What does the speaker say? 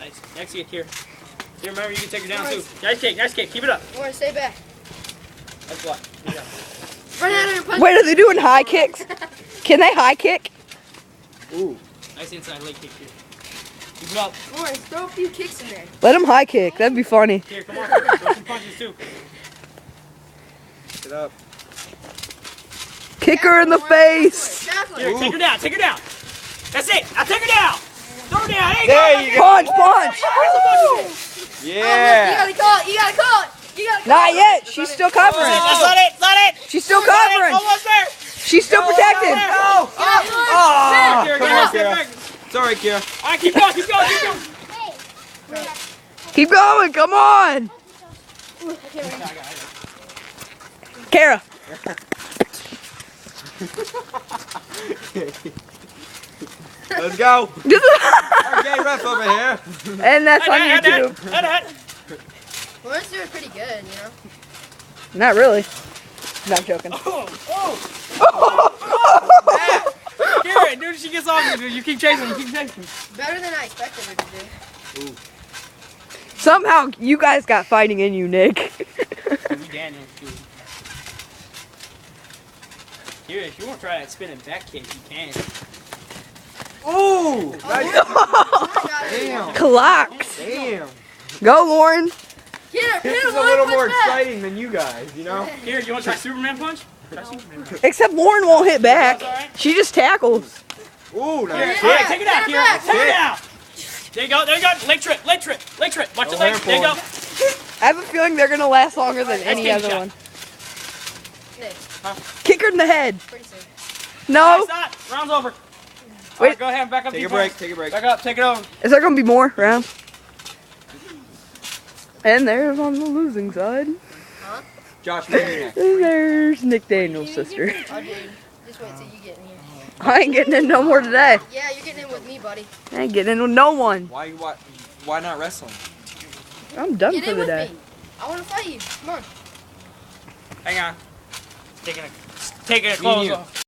Nice. Next kick here. You remember you can take her down too. Nice kick, nice kick. Keep it up. Lauren, stay back. That's what. Yeah. Run at her and punch. Wait, are they doing high kicks? Can they high kick? Ooh. Nice inside leg kick here. Keep it up. Lauren, throw a few kicks in there. Let them high kick. That'd be funny. Here, come on. Throw some punches too. Get up. Kick her in the face. Tackle Here, her. take her down, take her down. That's it. Now take her down. Throw her down. There you go. Punch, punch. You Yeah. gotta call it. You gotta call it. You gotta call Not it. yet. She's still covering. That's not it. Not it. She's still Not it. covering. Almost there. She's still protected. Oh. Get up, Oh. Here, Come get on, up, get Kira. back. Sorry, Kira. All right, keep going, keep going, keep going. Keep going. Come on. Kara. Let's go. Our gay ref over here. And that's on YouTube. Lauren's doing pretty good, you know. Not really. No, I'm joking. Kira, dude, she gets off you, dude. You keep chasing, you keep chasing. Better than I expected her to do. Somehow you guys got fighting in you, Nick. Daniel, dude. Kira, if you want to try that spinning back kick, you can. Ooh. Damn. Clocks. Damn. Go, Lauren. Get her, hit This her is a one little punch more back. exciting than you guys, you know? Here, you want to try Superman punch? Try Superman punch. Except Lauren won't hit back. She just tackles. Ooh, Here, nice here, kick. take it out, Get her Kira. back. Take it out. There you go, there you go. Leg trip, leg trip, leg trip. Watch the Go legs. There you go. I have a feeling they're gonna last longer than Nice any kick other shot. one. Nick, Kick her in the head. pretty soon. No. Stop. Round's over. Wait. All right, go ahead and back up. Take to a your break, point. take a break. Back up, take it over. Is there gonna be more rounds? And there's on the losing side. Josh, what do you next? There's Nick Daniels' sister. Oh, dude. Just wait till you get in here. I ain't getting in no more today. Yeah, you're getting in with me, buddy. I ain't getting in with no one. Why not wrestling? I'm done Get for in the with day. me. I want to fight you. Come on. Hang on. Taking a clothes you. off.